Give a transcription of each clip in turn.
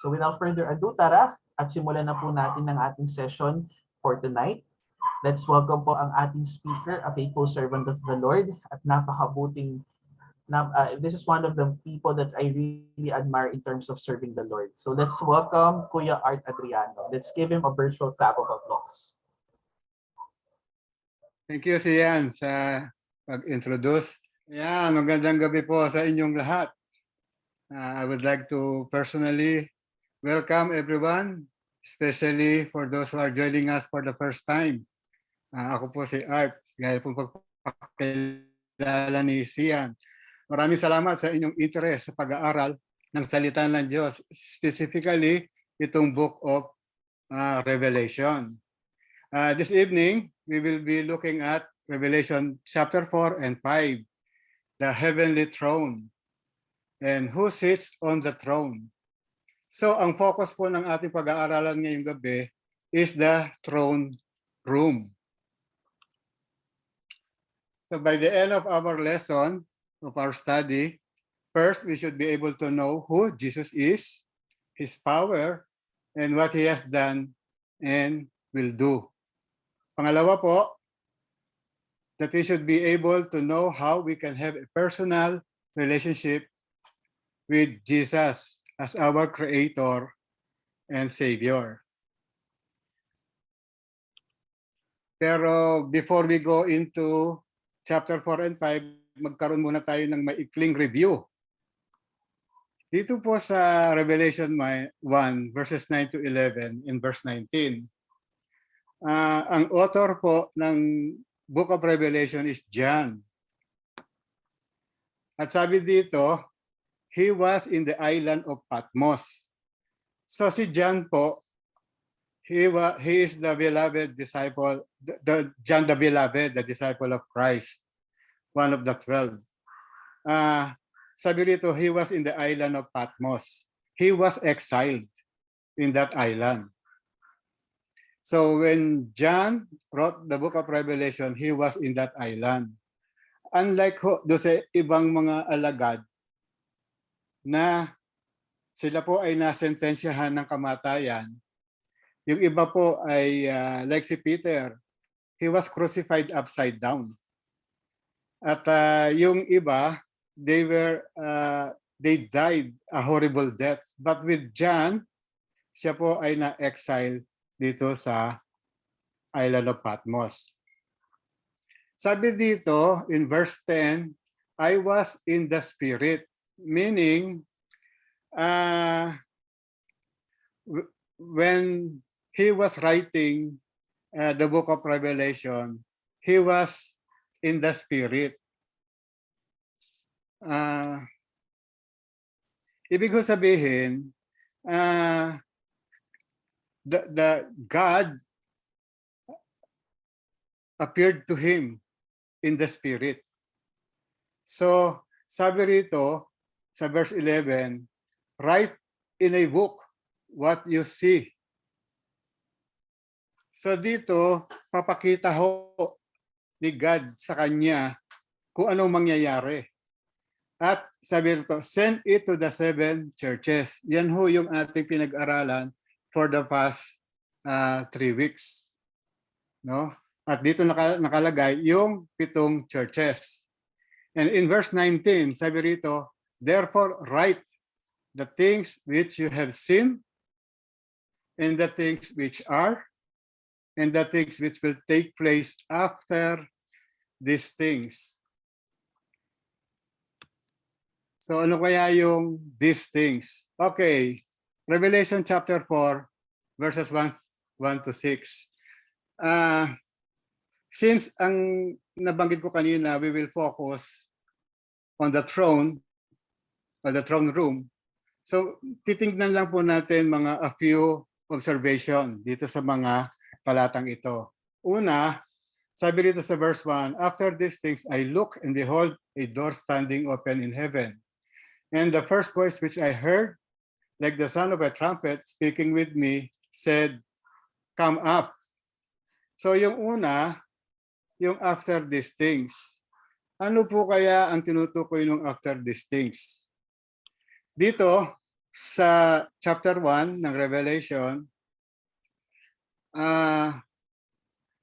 So without further ado, tara at simulan na po natin ang ating session for tonight. Let's welcome po ang ating speaker, a faithful servant of the Lord at napakabuting this is one of the people that I really admire in terms of serving the Lord. So let's welcome Kuya Art Adriano. Let's give him a virtual clap of applause. Thank you, Sian, sa pag-introduce. Yan, magandang gabi po sa inyong lahat. I would like to personally welcome everyone, especially for those who are joining us for the first time. Ako po si Art, gaya po pagpapakilala ni Sian. Maraming salamat sa inyong interest sa pag-aaral ng salita ng Diyos, specifically itong Book of Revelation. This evening, we will be looking at Revelation chapter 4 and 5, the heavenly throne, and who sits on the throne. So ang focus po ng ating pag-aaralan ngayong gabi is the throne room. So by the end of our lesson, of our study, first we should be able to know who Jesus is, his power, and what he has done and will do. Pangalawa po, that we should be able to know how we can have a personal relationship with Jesus as our Creator and Savior. Pero before we go into chapter 4 and 5, magkaroon muna tayo ng maikling review. Dito po sa Revelation 1, verses 9 to 11 and verse 19. Ang author po ng Book of Revelation is John. At sabi dito, he was in the island of Patmos. So si John po, he is the beloved disciple, John the beloved, the disciple of Christ, one of the 12. Sabi rito, he was in the island of Patmos. He was exiled in that island. So when John wrote the book of Revelation, he was in that island. Unlike do sa ibang mga alagad na sila po ay nasentensyahan ng kamatayan, yung iba po ay like si Peter, he was crucified upside down. At yung iba, they died a horrible death. But with John, siya po ay na-exile dito sa island of Patmos. Sabi dito in verse 10, I was in the Spirit, meaning when he was writing the book of Revelation, he was in the Spirit. Ibig sabihin, the God appeared to him in the Spirit. So, sabi rito sa verse 11, write in a book what you see. So dito, papakita ho ni God sa kanya kung anong mangyayari. At sabi rito, send it to the 7 churches. Yan ho yung ating pinag-aralan for the past 3 weeks. No? At dito nakalagay yung 7 churches. And in verse 19, sabi rito, therefore write the things which you have seen, and the things which are, and the things which will take place after these things. So ano kaya yung these things? Okay, Revelation chapter 4, verses 1 to 6. Since ang nabanggit ko kanina, we will focus on the throne, on the throne room. So titingnan lang po natin a few observation dito sa mga talatang ito. Una, sabi dito sa verse 1, after these things I look and behold a door standing open in heaven. And the first voice which I heard, like the sound of a trumpet speaking with me, said, come up. So yung una, yung after these things. Ano po kaya ang tinutukoy ng after these things? Dito, sa chapter 1 ng Revelation,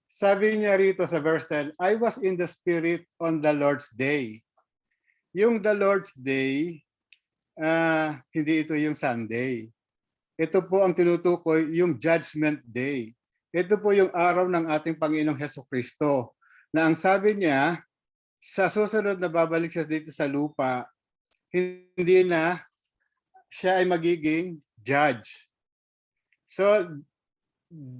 sabi niya rito sa verse 10, I was in the Spirit on the Lord's day. Yung the Lord's day, hindi ito yung Sunday. Ito po ang tinutukoy yung Judgment Day. Ito po yung araw ng ating Panginoong Hesukristo na ang sabi niya, sa susunod na babalik siya dito sa lupa, hindi na siya ay magiging judge. So,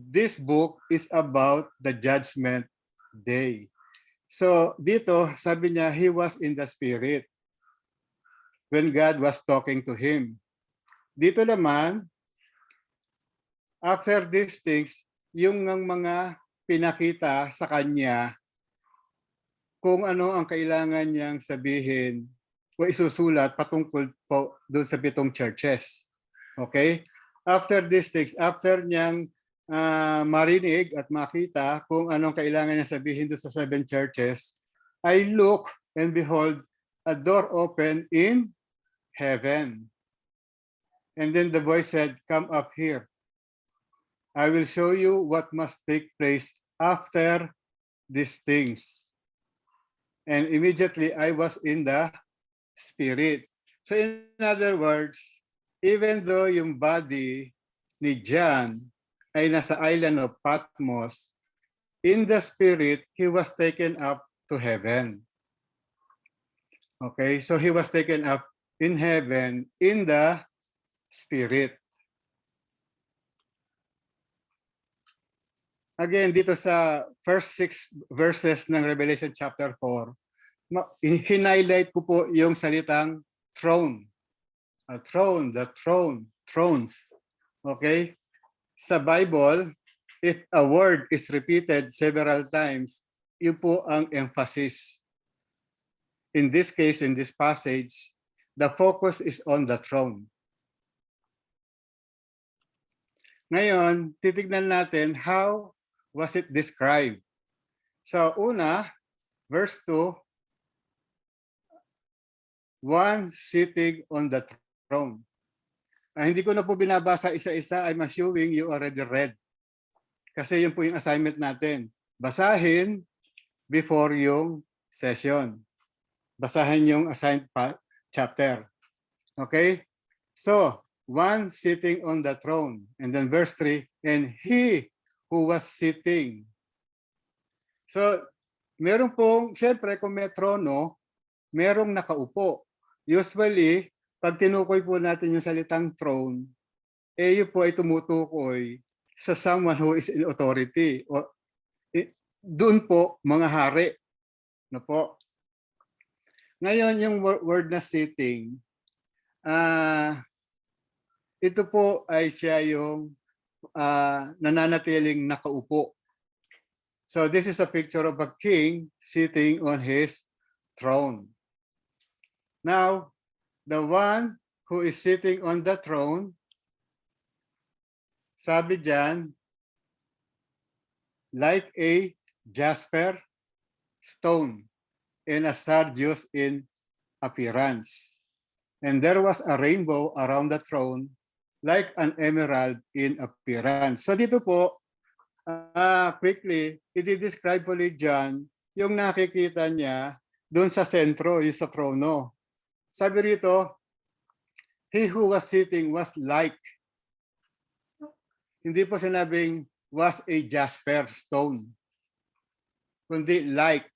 this book is about the Judgment Day. So, dito, sabi niya, he was in the Spirit when God was talking to him. Dito naman, after these things, yung mga pinakita sa kanya kung ano ang kailangan niyang sabihin o isusulat patungkol po doon sa 7 churches. Okay? After these things, after niyang marinig at makita kung anong kailangan niya sabihin doon sa 7 churches, I look and behold, a door open in heaven. And then the voice said, come up here. I will show you what must take place after these things. And immediately I was in the Spirit. So in other words, even though yung body ni John ay nasa island of Patmos, in the Spirit, he was taken up to heaven. Okay, so he was taken up in heaven in the Spirit. Again, dito sa first 6 verses ng Revelation chapter 4, hinighlight ko po yung salitang throne. A throne, the throne, thrones. Okay? Sa Bible, if a word is repeated several times, yun po ang emphasis. In this case, in this passage, the focus is on the throne. Ngayon, titignan natin how was it described. So una, verse 2, one sitting on the throne. Hindi ko na po binabasa isa-isa, I'm assuming you already read. Kasi yun po yung assignment natin. Basahin before yung session. Basahin yung assigned chapter. Okay? So, one sitting on the throne. And then verse 3, and he who was sitting. So, meron pong, syempre kung may trono, merong nakaupo. Usually, pag tinukoy po natin yung salitang throne, yun po ay tumutukoy sa someone who is in authority. O, doon po, mga hari. No po. Ngayon, yung word na sitting, ito po ay siya yung nananatiling nakaupo. So this is a picture of a king sitting on his throne. Now, the one who is sitting on the throne, sabi diyan, like a jasper stone and a sardius in appearance. And there was a rainbow around the throne like an emerald in appearance. So dito po, quickly, i-describe po ni John yung nakikita niya doon sa sentro, yung sa trono. Sabi rito, he who was sitting was like. Hindi po sinabing was a jasper stone, kundi like.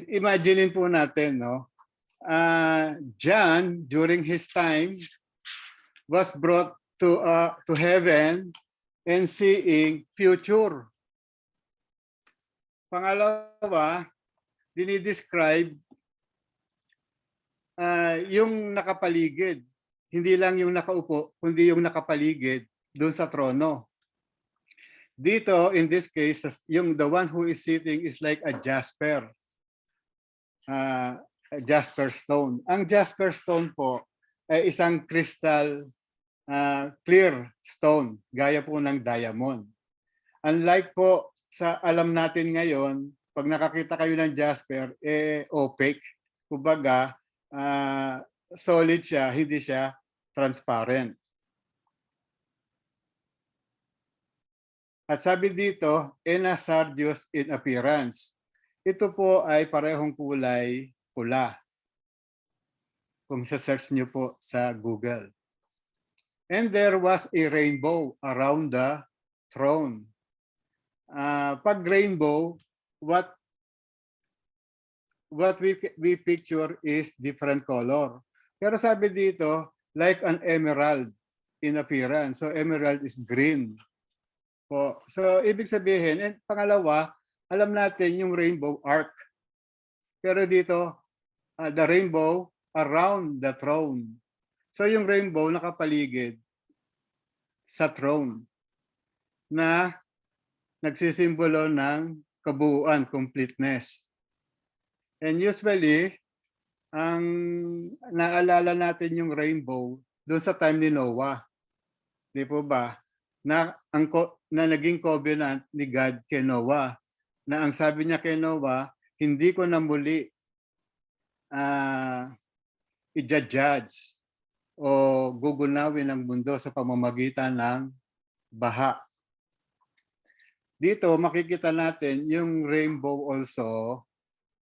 Imagine po natin, no? John, during his time, was brought to heaven and seeing future. Pangalawa, dinidescribe yung nakapaligid. Hindi lang yung nakaupo, kundi yung nakapaligid doon sa trono. Dito, in this case, yung the one who is sitting is like a jasper. A jasper stone. Ang jasper stone po ay isang crystal clear stone, gaya po ng diamond. Unlike po sa alam natin ngayon, pag nakakita kayo ng jasper, opaque. Kumbaga, solid siya, hindi siya transparent. At sabi dito, enasardius in appearance. Ito po ay parehong kulay pula. Kung sa-search nyo po sa Google. And there was a rainbow around the throne. Pag rainbow, what we picture is different color. Pero sabi dito, like an emerald in appearance. So emerald is green. Po. So ibig sabihin, and pangalawa, alam natin yung rainbow arc. Pero dito, the rainbow around the throne. So yung rainbow nakapaligid sa throne na nagsisimbolo ng kabuuan, completeness. And usually, ang naalala natin yung rainbow doon sa time ni Noah. Di po ba? Na naging covenant ni God kay Noah. Na ang sabi niya kay Noah, hindi ko na muli i-judge o gugunawin ang mundo sa pamamagitan ng baha. Dito makikita natin yung rainbow also,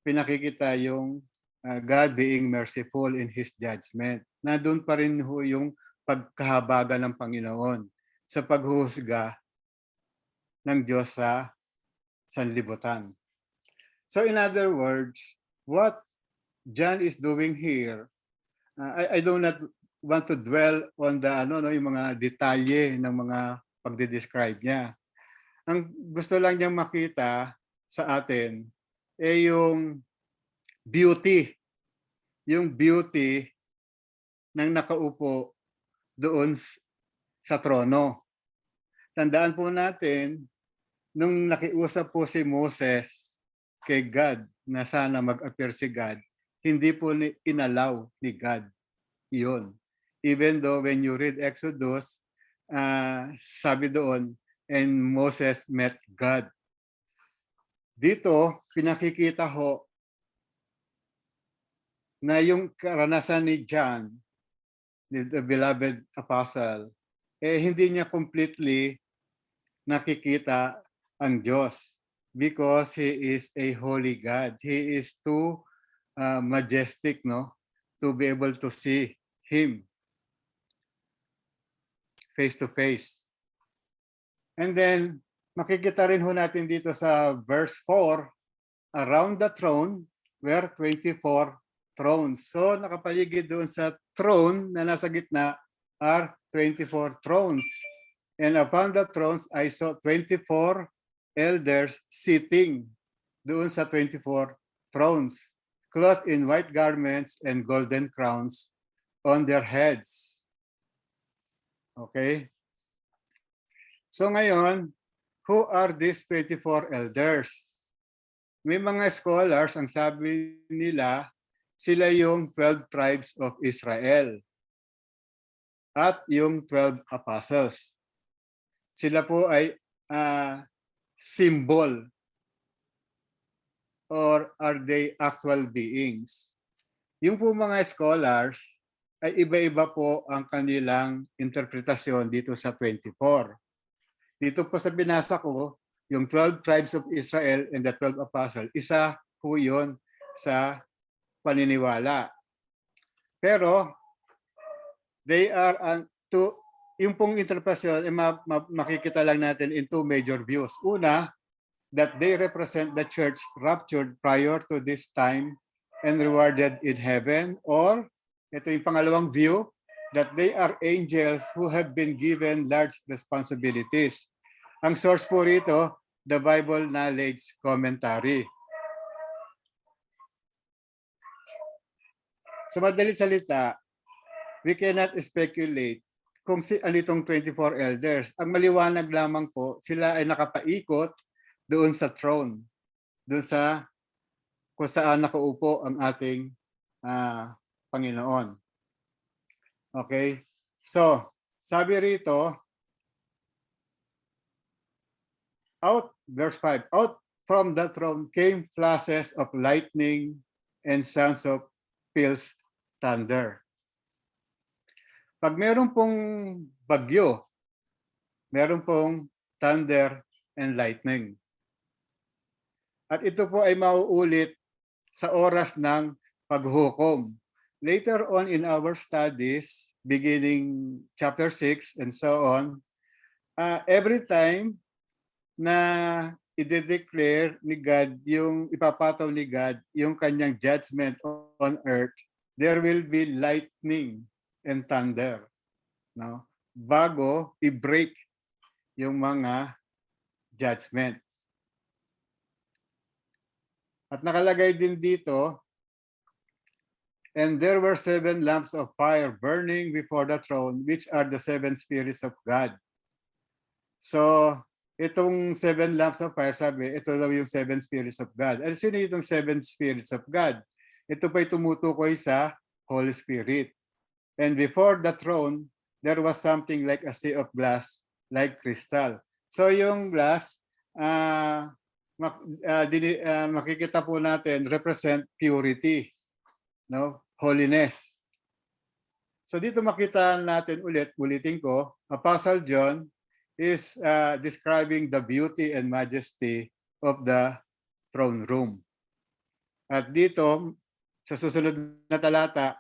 pinakikita yung God being merciful in His judgment. Nandun pa rin ho yung pagkahabaga ng Panginoon sa paghuhusga ng Diyos sa sanlibutan. So in other words, what John is doing here, I do not want to dwell on the yung mga detalye ng mga pagde-describe niya. Ang gusto lang niyang makita sa atin ay yung beauty ng nakaupo doon sa trono. Tandaan po natin, nung nakiusap po si Moses kay God na sana mag-appear si God, hindi po inalaw ni God iyon. Even though when you read Exodus, sabi doon, and Moses met God. Dito, pinakikita ho na yung karanasan ni John, the beloved apostle, hindi niya completely nakikita ang Diyos because He is a holy God. He is too majestic, no, to be able to see Him face to face. And then, makikita rin ho natin dito sa verse 4, around the throne were 24 thrones. So, nakapaligid doon sa throne na nasa gitna are 24 thrones. And upon the thrones, I saw 24 elders sitting doon sa 24 thrones, clothed in white garments and golden crowns on their heads. Okay? So ngayon, who are these 24 elders? May mga scholars, ang sabi nila, sila yung 12 tribes of Israel at yung 12 apostles. Sila po ay symbol or are they actual beings? Yung po mga scholars ay iba-iba po ang kanilang interpretasyon dito sa 24. Dito po sa binasa ko, yung 12 tribes of Israel and the 12 apostles, isa po yun sa paniniwala. Pero, they are yung pong interpretasyon, makikita lang natin in two major views. Una, that they represent the church raptured prior to this time and rewarded in heaven. Or, ito yung pangalawang view, that they are angels who have been given large responsibilities. Ang source po rito, the Bible Knowledge Commentary. Sa madaling salita, we cannot speculate kung ano itong 24 elders. Ang maliwanag lamang po, sila ay nakapaikot doon sa throne, doon sa kung saan nakaupo ang ating Panginoon. Okay? So, sabi rito, verse 5, out from the throne came flashes of lightning and sounds of peals thunder. Pag meron pong bagyo, meron pong thunder and lightning. At ito po ay mauulit sa oras ng paghukom. Later on in our studies, beginning chapter 6 and so on, every time na i-declare ni God, yung ipapataw ni God, yung kanyang judgment on earth, there will be lightning and thunder. No? Bago i-break yung mga judgment. At nakalagay din dito, and there were 7 lamps of fire burning before the throne, which are the 7 spirits of God. So, itong 7 lamps of fire, sabi, ito daw yung 7 spirits of God. Ano sino itong 7 spirits of God? Ito pa'y tumutukoy sa Holy Spirit. And before the throne, there was something like a sea of glass, like crystal. So yung glass, makikita po natin, represent purity, no? Holiness. So dito makita natin ulitin ko, Apostle John is describing the beauty and majesty of the throne room. At dito, sa susunod na talata,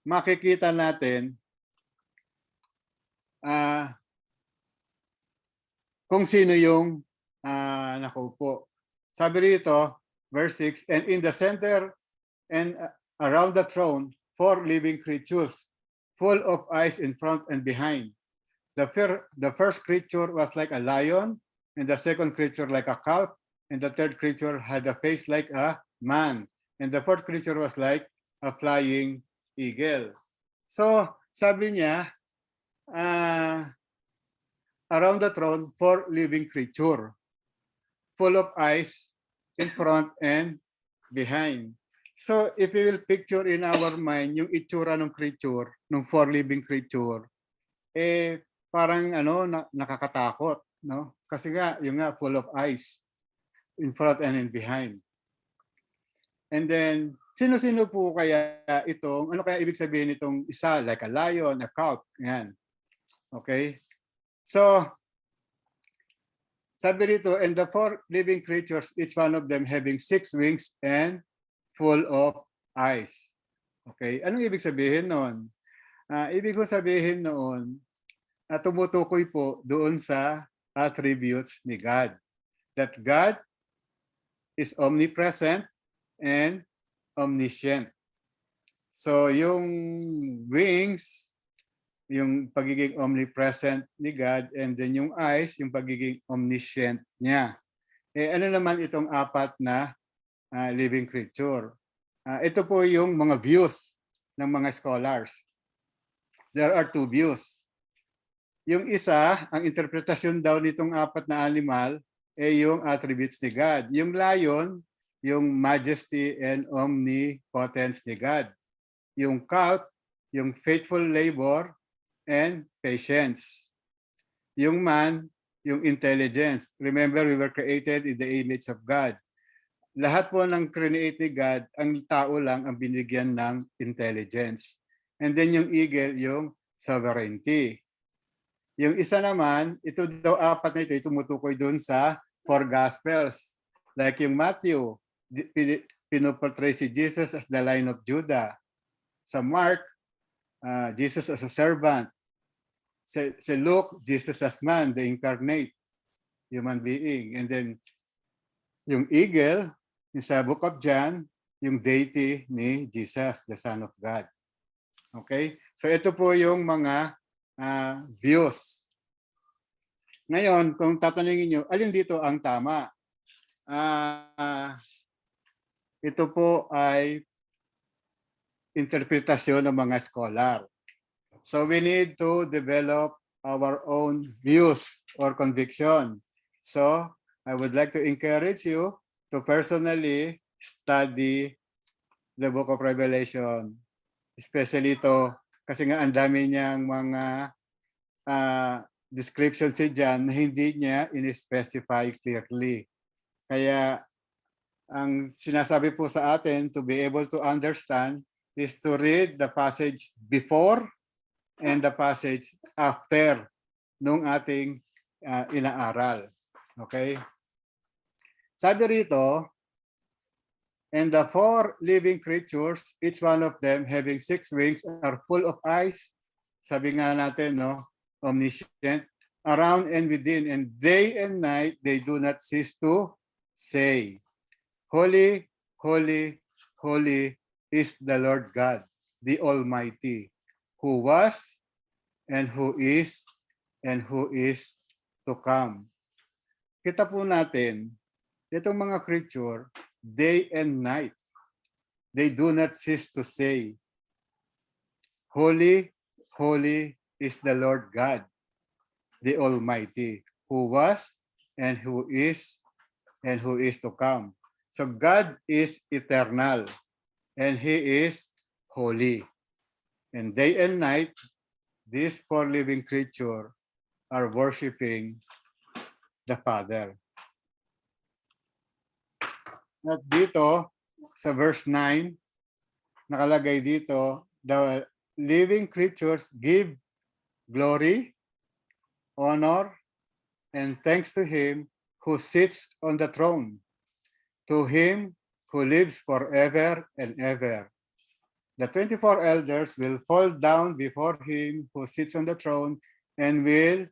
makikita natin kung sino yung nakaupo. Sabi rito, verse 6, and in the center and around the throne, 4 living creatures, full of eyes in front and behind. The first creature was like a lion, and the second creature like a calf, and the third creature had a face like a man, and the fourth creature was like a flying eagle. So, sabi niya, around the throne, 4 living creature, full of eyes in front and behind. So, if we will picture in our mind yung itsura ng creature, ng 4 living creature, parang nakakatakot, no? Kasi nga, yung nga, full of eyes in front and in behind. And then, sino-sino po kaya itong, ano kaya ibig sabihin itong isa, like a lion, a calf, yan. Okay? So, sabi rito, and the 4 living creatures, each one of them having 6 wings and full of eyes. Okay? Anong ibig sabihin noon? Ibig ko sabihin noon, tumutukoy po doon sa attributes ni God. That God is omnipresent and omniscient. So yung wings, yung pagiging omnipresent ni God, and then yung eyes, yung pagiging omniscient niya. Ano naman itong 4 na living creature? Ito po yung mga views ng mga scholars. There are 2 views. Yung isa, ang interpretasyon daw nitong 4 na animal, yung attributes ni God. Yung lion, yung majesty and omnipotence ni God. Yung calf, yung faithful labor and patience. Yung man, yung intelligence. Remember, we were created in the image of God. Lahat po ng create ni God, ang tao lang ang binigyan ng intelligence. And then yung eagle, yung sovereignty. Yung isa naman, ito daw 4 na ito, tumutukoy dun sa 4 Gospels. Like yung Matthew, pinoportray si Jesus as the Lion of Judah. Sa Mark, Jesus as a servant. Sa Luke, Jesus as man, the incarnate human being. And then yung eagle, sa Book of John, yung deity ni Jesus, the Son of God. Okay? So ito po yung mga views. Ngayon, kung tatanungin nyo, alin dito ang tama? Ito po ay interpretasyon ng mga scholar. So we need to develop our own views or conviction. So I would like to encourage you to personally study the Book of Revelation. Especially ito, kasi nga ang dami niyang mga description si John na hindi niya in-specify clearly. Kaya ang sinasabi po sa atin to be able to understand is to read the passage before and the passage after nung ating inaaral. Okay? Sabi rito, and the four living creatures, each one of them having 6 wings, are full of eyes. Sabi nga natin, no? Omniscient. Around and within, and day and night, they do not cease to say, Holy, holy, holy is the Lord God, the Almighty, who was, and who is to come. Kita po natin, itong mga creature, day and night, they do not cease to say, Holy, holy is the Lord God, the Almighty, who was, and who is to come. So God is eternal, and He is holy. And day and night, these four living creatures are worshiping the Father. At dito, sa verse 9, nakalagay dito, the living creatures give glory, honor, and thanks to Him who sits on the throne, to Him who lives forever and ever. The 24 elders will fall down before Him who sits on the throne and will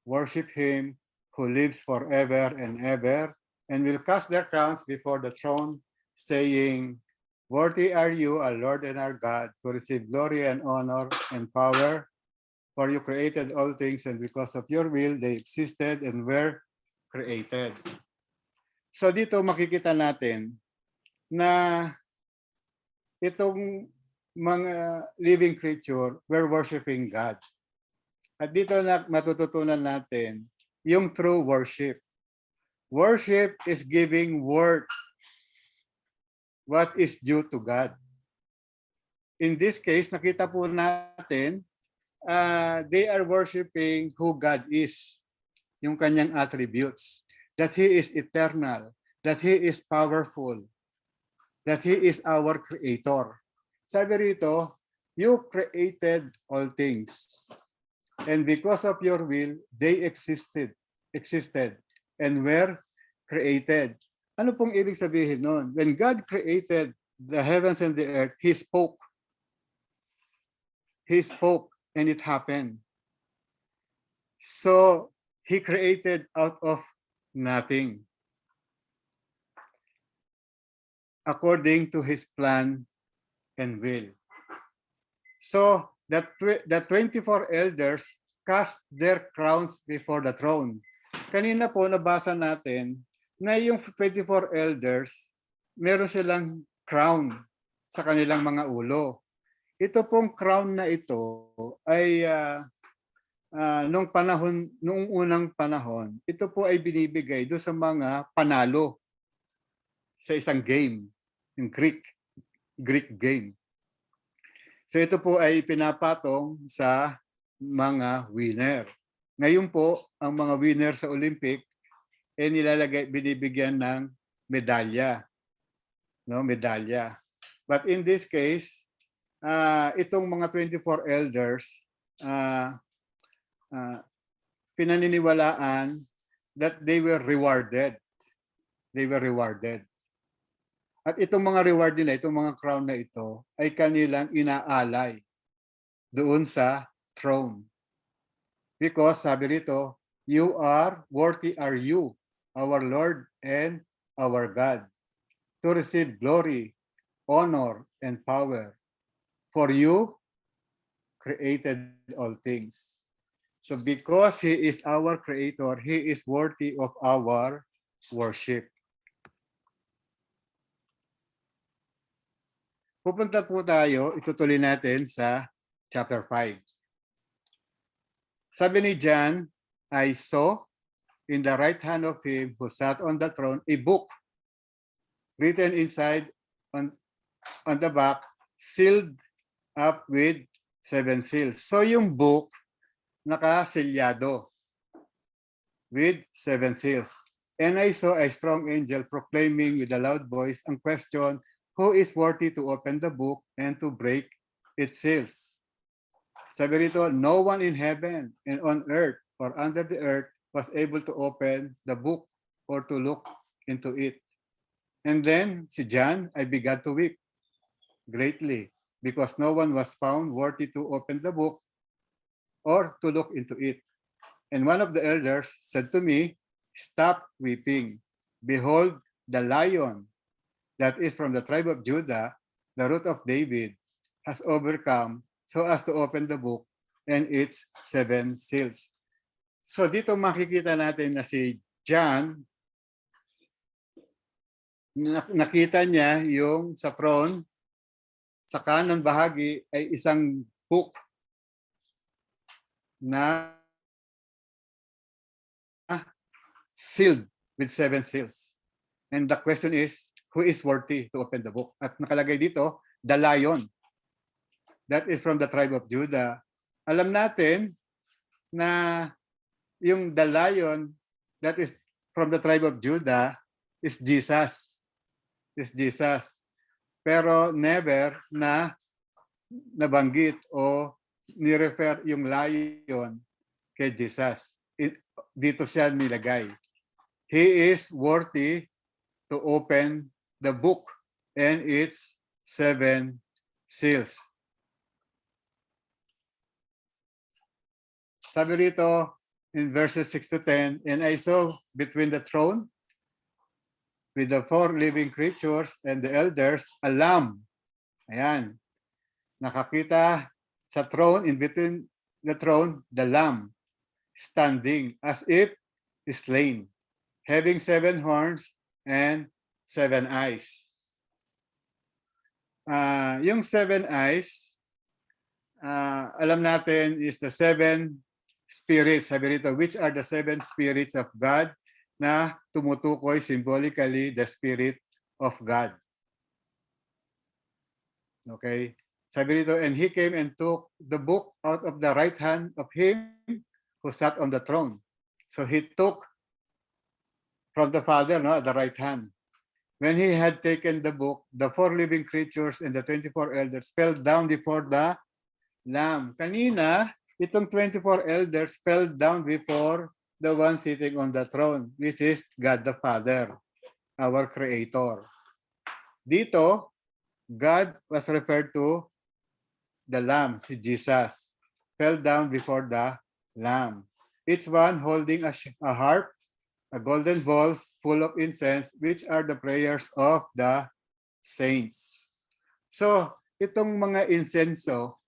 worship Him who lives forever and ever, and will cast their crowns before the throne, saying, Worthy are you, our Lord and our God, to receive glory and honor and power, for you created all things, and because of your will, they existed and were created. So dito makikita natin na itong mga living creature were worshiping God. At dito na matututunan natin yung true worship. Worship is giving worth what is due to God. In this case, nakita po natin, they are worshiping who God is, yung kanyang attributes, that He is eternal, that He is powerful, that He is our Creator. Sabi rito, you created all things, and because of your will, they existed, and were created. Ano pong ibig sabihin nun? When God created the heavens and the earth, He spoke. He spoke and it happened. So He created out of nothing, according to His plan and will. So the 24 elders cast their crowns before the throne. Kanina po nabasa natin na yung 24 elders, meron silang crown sa kanilang mga ulo. Ito pong crown na ito ay noong unang panahon, ito po ay binibigay do sa mga panalo sa isang game, yung Greek game. So ito po ay pinapatong sa mga winner. Ngayon po, ang mga winner sa Olympic ay binibigyan ng medalya. No, medalya. But in this case, itong mga 24 elders, pinaniniwalaan that they were rewarded. They were rewarded. At itong mga reward nila, itong mga crown na ito, ay kanilang inaalay doon sa throne. Because sabi rito, worthy are you, our Lord and our God, to receive glory, honor, and power. For you created all things. So because He is our Creator, He is worthy of our worship. Pupunta po tayo, itutuloy natin sa chapter 5. Sabi ni John, I saw in the right hand of Him who sat on the throne a book written inside on the back, sealed up with 7 seals. So yung book, nakasilyado with 7 seals. And I saw a strong angel proclaiming with a loud voice and question, who is worthy to open the book and to break its seals? Sabi rito, no one in heaven and on earth or under the earth was able to open the book or to look into it. And then si John, I began to weep greatly because no one was found worthy to open the book or to look into it. And one of the elders said to me, stop weeping. Behold, the lion that is from the tribe of Judah, the root of David, has overcome so as to open the book and its 7 seals. So dito makikita natin na si John, nakita niya yung sa throne, sa kanan bahagi ay isang book na sealed with 7 seals. And the question is, who is worthy to open the book? At nakalagay dito, the lion. That is from the tribe of Judah. Alam natin na yung the lion that is from the tribe of Judah is Jesus. Is Jesus. Pero never na nabanggit o ni-refer yung lion kay Jesus. Dito siya nilagay. He is worthy to open the book and its 7 seals. Sabi rito in verses 6 to 10, and I saw between the throne with the 4 living creatures and the elders a lamb. Ayan. Nakakita sa throne, in between the throne, the lamb standing as if slain, having 7 horns and 7 eyes. Yung 7 eyes, alam natin is the 7 spirits, sabi rito, which are the 7 spirits of God na tumutukoy symbolically the Spirit of God. Okay? Sabi rito, and he came and took the book out of the right hand of him who sat on the throne. So he took from the Father, no, at the right hand. When he had taken the book, the 4 living creatures and the 24 elders fell down before the Lamb. Kanina, itong 24 elders fell down before the one sitting on the throne, which is God the Father, our Creator. Dito, God was referred to the Lamb, si Jesus, fell down before the Lamb. Each one holding a harp, a golden bowls full of incense, which are the prayers of the saints. So, itong mga insenso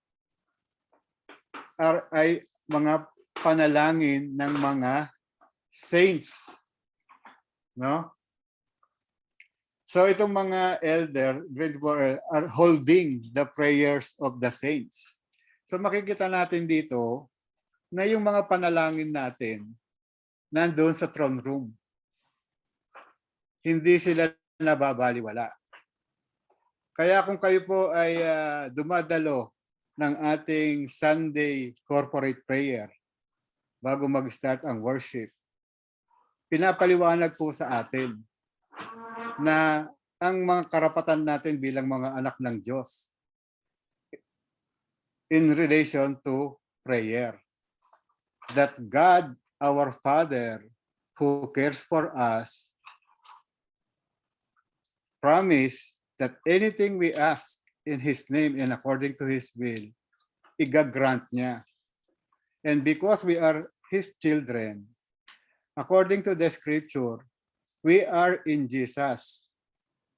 ay mga panalangin ng mga saints. No? So itong mga elder are holding the prayers of the saints. So makikita natin dito na yung mga panalangin natin nandoon sa throne room. Hindi sila nababaliwala. Kaya kung kayo po ay dumadalo ng ating Sunday corporate prayer bago mag-start ang worship, pinapaliwanag po sa atin na ang mga karapatan natin bilang mga anak ng Diyos in relation to prayer. That God, our Father, who cares for us, promise that anything we ask in His name and according to His will, igagrant niya. And because we are His children, according to the scripture, we are in Jesus.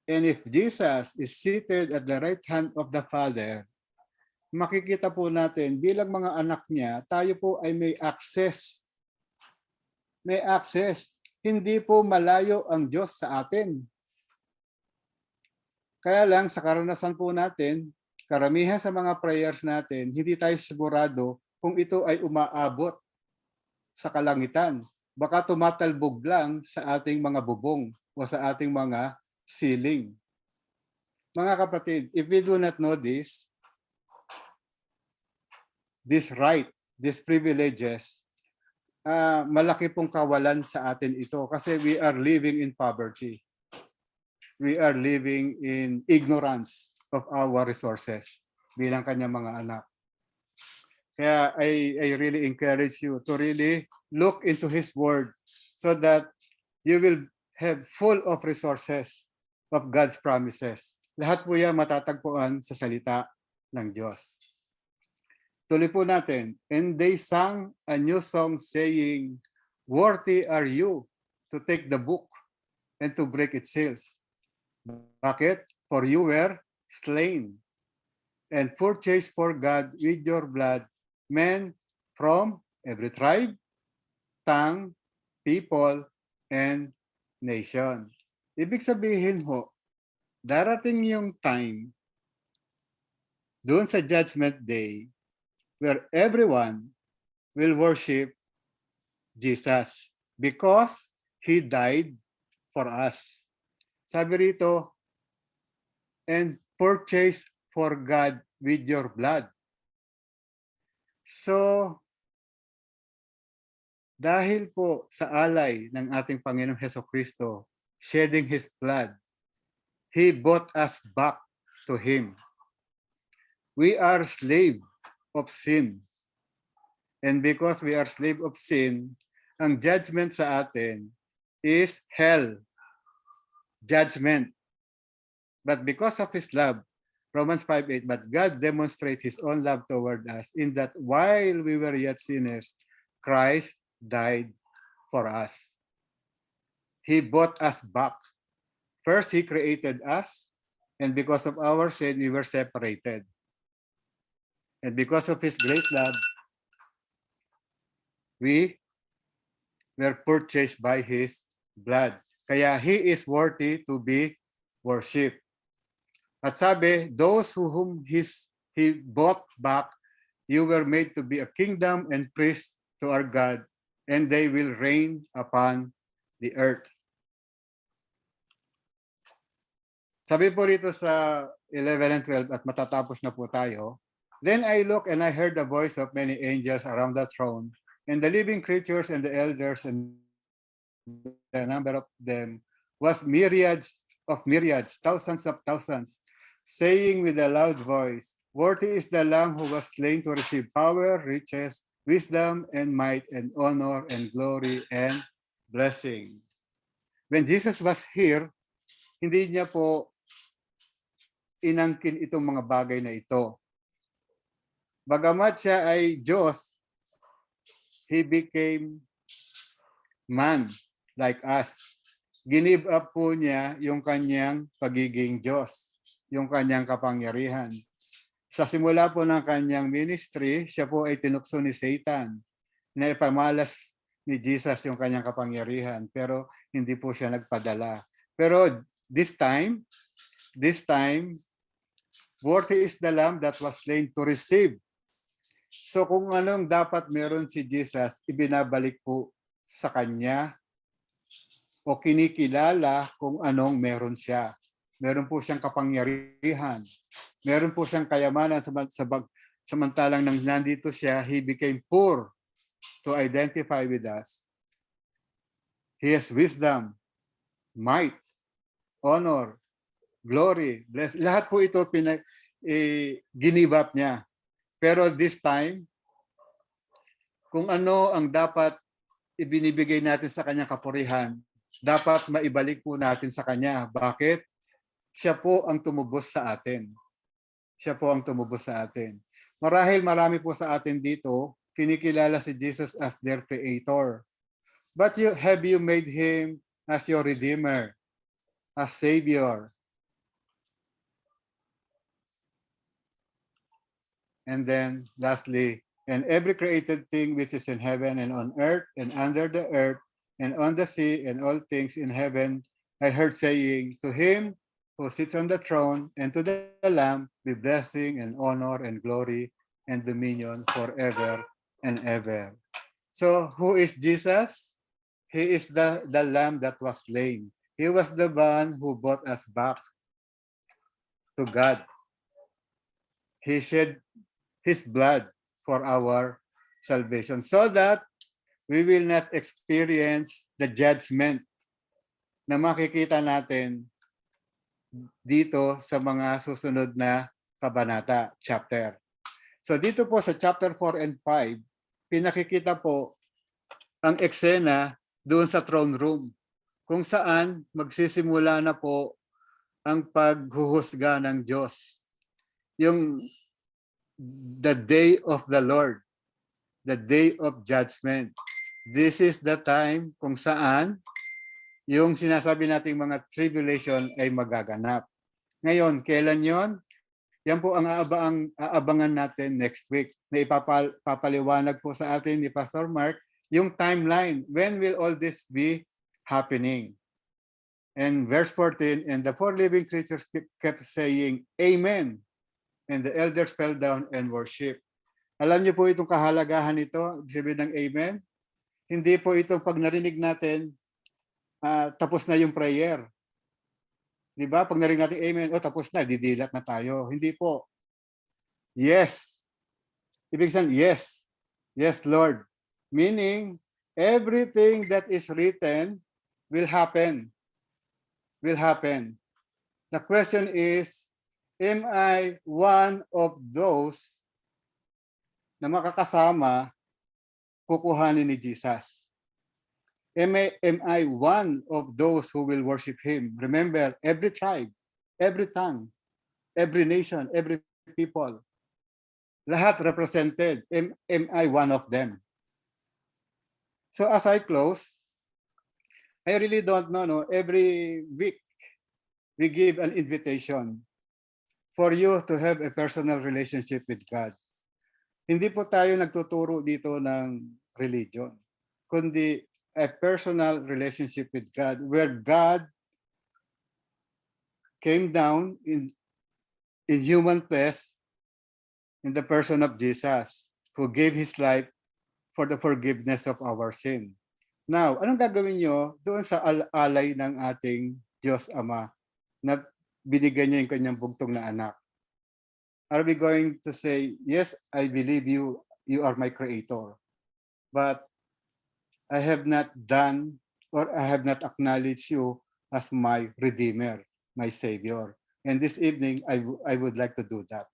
And if Jesus is seated at the right hand of the Father, makikita po natin bilang mga anak niya, tayo po ay may access. May access. Hindi po malayo ang Diyos sa atin. Kaya lang sa karanasan po natin, karamihan sa mga prayers natin, hindi tayo sigurado kung ito ay umaabot sa kalangitan. Baka tumatalbog lang sa ating mga bubong o sa ating mga ceiling. Mga kapatid, if we do not know this right, these privileges, malaki pong kawalan sa atin ito kasi we are living in poverty. We are living in ignorance of our resources bilang kanyang mga anak. Kaya I really encourage you to really look into His Word so that you will have full of resources of God's promises. Lahat po yan matatagpuan sa salita ng Diyos. Tuloy po natin. And they sang a new song saying, "Worthy are you to take the book and to break its seals." Bakit? For you were slain and purchased for God with your blood men from every tribe, tongue, people, and nation. Ibig sabihin ho, darating yung time doon sa Judgment Day where everyone will worship Jesus because He died for us. Sabi rito, and purchase for God with your blood. So, dahil po sa alay ng ating Panginoong Hesukristo, shedding His blood, He bought us back to Him. We are slave of sin. And because we are slave of sin, ang judgment sa atin is hell, judgment. But because of His love, Romans 5:8, but God demonstrates His own love toward us in that while we were yet sinners, Christ died for us. He bought us back. First, He created us, and because of our sin, we were separated. And because of His great love, we were purchased by His blood. Kaya He is worthy to be worshipped. At sabi, those whom He bought back, you were made to be a kingdom and priest to our God, and they will reign upon the earth. Sabi po rito sa 11 and 12 at matatapos na po tayo, then I looked and I heard the voice of many angels around the throne, and the living creatures and the elders, and the number of them was myriads of myriads, thousands of thousands, saying with a loud voice, worthy is the Lamb who was slain to receive power, riches, wisdom, and might, and honor, and glory, and blessing. When Jesus was here, hindi niya po inangkin itong mga bagay na ito. Bagamat siya ay Diyos, He became man like us. Give up po niya yung kanyang pagiging Diyos, yung kanyang kapangyarihan. Sa simula po ng kanyang ministry, siya po ay tinukso ni Satan na ipamalas ni Jesus yung kanyang kapangyarihan, pero hindi po siya nagpadala. Pero this time, worthy is the Lamb that was slain to receive. So kung anong dapat meron si Jesus, ibinabalik po sa kanya o kinikilala kung anong meron siya. Meron po siyang kapangyarihan. Meron po siyang kayamanan samantalang nang nandito siya, He became poor to identify with us. He has wisdom, might, honor, glory, bless. Lahat po ito ginibap niya. Pero this time, kung ano ang dapat ibinibigay natin sa kanyang kapurihan, dapat maibalik po natin sa kanya. Bakit? Siya po ang tumubos sa atin. Siya po ang tumubos sa atin. Marahil marami po sa atin dito, kinikilala si Jesus as their creator. But have you made Him as your Redeemer, as Savior? And then lastly, and every created thing which is in heaven and on earth and under the earth and on the sea and all things in heaven, I heard saying, to Him who sits on the throne and to the Lamb be blessing and honor and glory and dominion forever and ever. So who is Jesus? He is the Lamb that was slain. He was the one who brought us back to God. He shed His blood for our salvation so that we will not experience the judgment na makikita natin dito sa mga susunod na kabanata, chapter. So dito po sa chapter 4 and 5, pinakikita po ang eksena doon sa throne room kung saan magsisimula na po ang paghuhusga ng Diyos. Yung the day of the Lord, the day of judgment. This is the time kung saan yung sinasabi nating mga tribulation ay magaganap. Ngayon, kailan yon? Yan po ang aabangan natin next week na ipapaliwanag po sa atin ni Pastor Mark yung timeline. When will all this be happening? And verse 14, and the four living creatures kept saying, Amen. And the elders fell down and worship. Alam niyo po itong kahalagahan nito, ibig sabihin ng Amen? Hindi po itong pag narinig natin, tapos na yung prayer. Di ba? Pag narinig natin Amen, tapos na, didilat na tayo. Hindi po. Yes. Ibig sabihin, yes. Yes, Lord. Meaning, everything that is written will happen. Will happen. The question is, am I one of those na makakasama kukuhanin ni Jesus? Am I one of those who will worship Him? Remember, every tribe, every tongue, every nation, every people, lahat represented. Am I one of them? So as I close, I really don't know. No? Every week, we give an invitation for you to have a personal relationship with God. Hindi po tayo nagtuturo dito ng religion, kundi a personal relationship with God where God came down in human flesh in the person of Jesus who gave His life for the forgiveness of our sin. Now, anong gagawin nyo doon sa alay ng ating Diyos Ama na binigyan niya yung kanyang bugtong na anak? Are we going to say, yes, I believe you are my creator, but I have not done or I have not acknowledged you as my Redeemer, my Savior. And this evening, I would like to do that.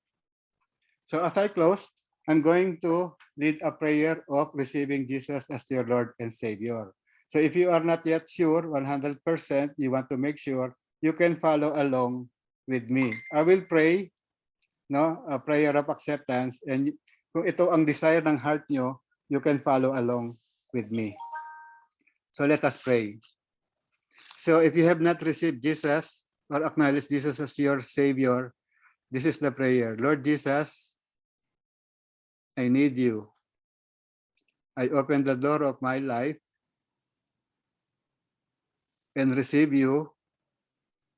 So as I close, I'm going to lead a prayer of receiving Jesus as your Lord and Savior. So if you are not yet sure, 100%, you want to make sure, you can follow along with me. I will pray, a prayer of acceptance, and kung ito ang desire ng heart nyo, you can follow along with me. So let us pray. So if you have not received Jesus or acknowledged Jesus as your Savior, this is the prayer. Lord Jesus, I need you. I open the door of my life and receive you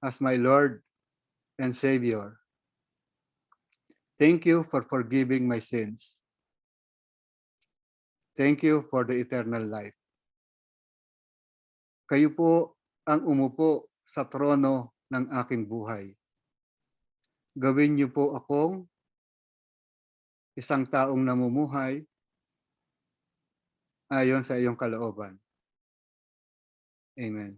as my Lord and Savior. Thank you for forgiving my sins. Thank you for the eternal life. Kayo po ang umupo sa trono ng aking buhay. Gawin niyo po akong isang taong namumuhay ayon sa iyong kalooban. Amen.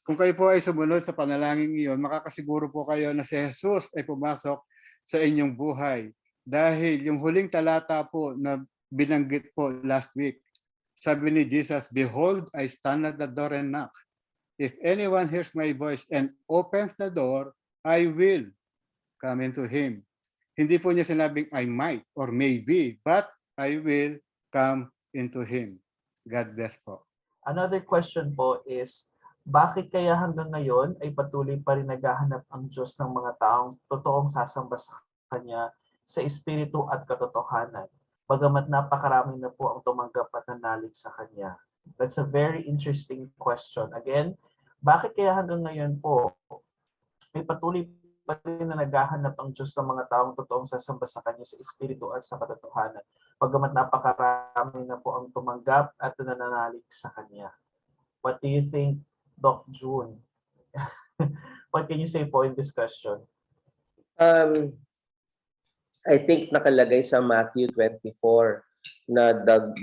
Kung kayo po ay sumunod sa panalangin iyon, makakasiguro po kayo na si Jesus ay pumasok sa inyong buhay. Dahil yung huling talata po na binanggit po last week, sabi ni Jesus, Behold, I stand at the door and knock. If anyone hears my voice and opens the door, I will come into him. Hindi po niya sinabing I might or maybe, but I will come into him. God bless po. Another question po is, bakit kaya hanggang ngayon ay patuloy pa rin naghahanap ang Diyos ng mga taong totoong sasamba sa Kanya sa espiritu at katotohanan, bagamat napakarami na po ang tumanggap at nanalig sa Kanya? That's a very interesting question. Again, bakit kaya hanggang ngayon po may patuloy pa rin na naghahanap ang Diyos ng mga taong totoong sasamba sa Kanya sa espiritu at sa katotohanan, bagamat napakarami na po ang tumanggap at nananalig sa Kanya? What do you think, Doc June? What can you say po in this question? I think nakalagay sa Matthew 24 na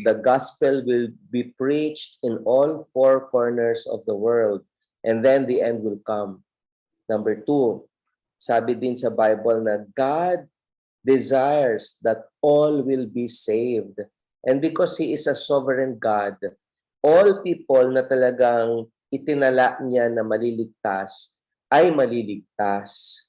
the gospel will be preached in all four corners of the world and then the end will come. Number 2, sabi din sa Bible na God desires that all will be saved. And because He is a sovereign God, all people na talagang itinala niya na maliligtas ay maliligtas.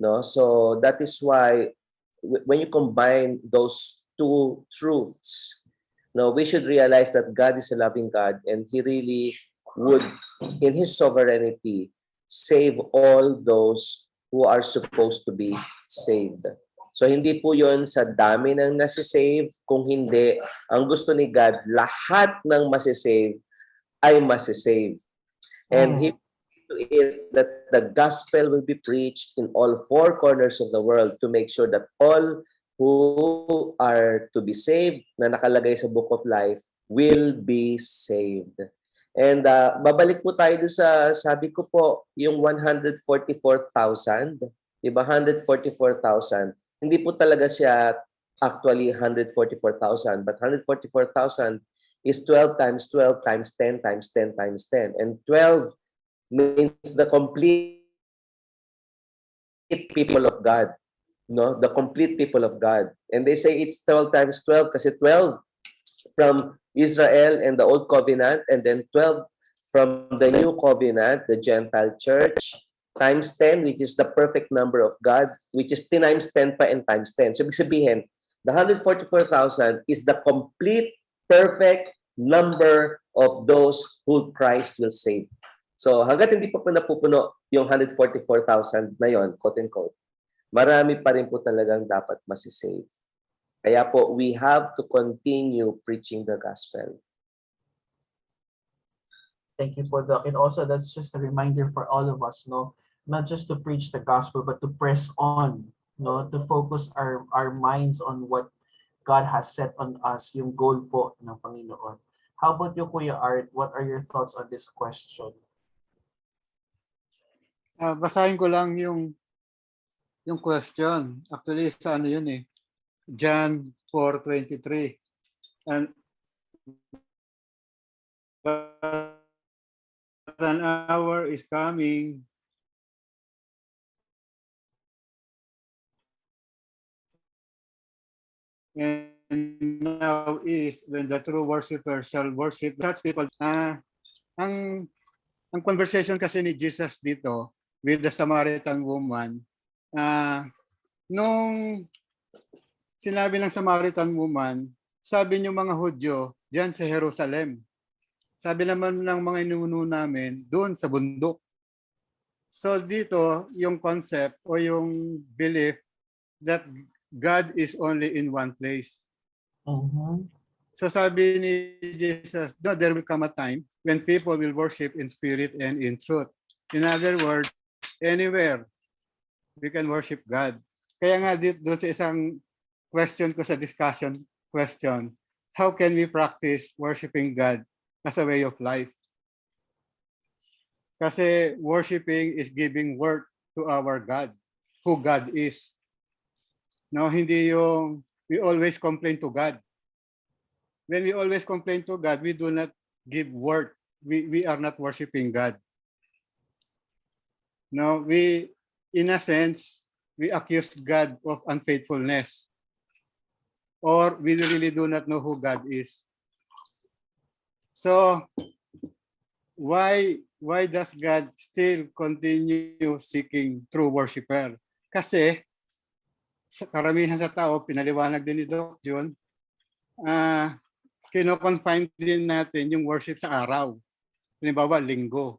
No? So that is why when you combine those two truths, no, we should realize that God is a loving God and He really would, in His sovereignty, save all those who are supposed to be saved. So hindi po yon sa dami ng nasisave, kung hindi, ang gusto ni God, lahat ng masisave ay masisave. And He to it that the gospel will be preached in all four corners of the world to make sure that all who are to be saved na nakalagay sa Book of Life will be saved. And babalik po tayo doon sa, sabi ko po, yung 144,000, diba? 144,000. Hindi po talaga siya actually 144,000, but 144,000 is 12 times 12 times 10 times 10 times 10. And 12 means the complete people of God. No, the complete people of God. And they say it's 12 times 12 kasi 12 from Israel and the Old Covenant, and then 12 from the New Covenant, the Gentile Church, times 10, which is the perfect number of God, which is 10 times 10 pa and times 10. So, ibig sabihin, the 144,000 is the complete, perfect number of those who Christ will save. So, hanggat hindi pa po napupuno yung 144,000 na yon, quote and quote, marami pa rin po talagang dapat masisave. Kaya po, we have to continue preaching the gospel. Thank you for that. And also, that's just a reminder for all of us, no? Not just to preach the gospel, but to press on, no? To focus our minds on what God has set on us, yung goal po ng Panginoon. How about you, Kuya Art? What are your thoughts on this question? Basahin ko lang yung question. Actually, sa ano yun eh. John 4:23. And but an hour is coming and now is when the true worshiper shall worship such people. Ang conversation kasi ni Jesus dito with the Samaritan woman, nung sinabi ng Samaritan woman, sabi niyo mga Hudyo, diyan sa Jerusalem. Sabi naman ng mga inuuno namin, doon sa bundok. So dito, yung concept o yung belief that God is only in one place. So sabi ni Jesus, no, there will come a time when people will worship in spirit and in truth. In other words, anywhere we can worship God. Kaya nga dito sa isang question ko sa discussion question, how can we practice worshiping God as a way of life? Kasi worshiping is giving worth to our God, who God is. No, hindi yung we always complain to God. When we always complain to God, we do not give worth. We are not worshiping God. No, we, in a sense, we accuse God of unfaithfulness. Or we really do not know who God is. So, why does God still continue seeking true worshiper? Kasi, sa karamihan sa tao, pinaliwanag din ni Doc John, kino-confine din natin yung worship sa araw. Halimbawa, linggo.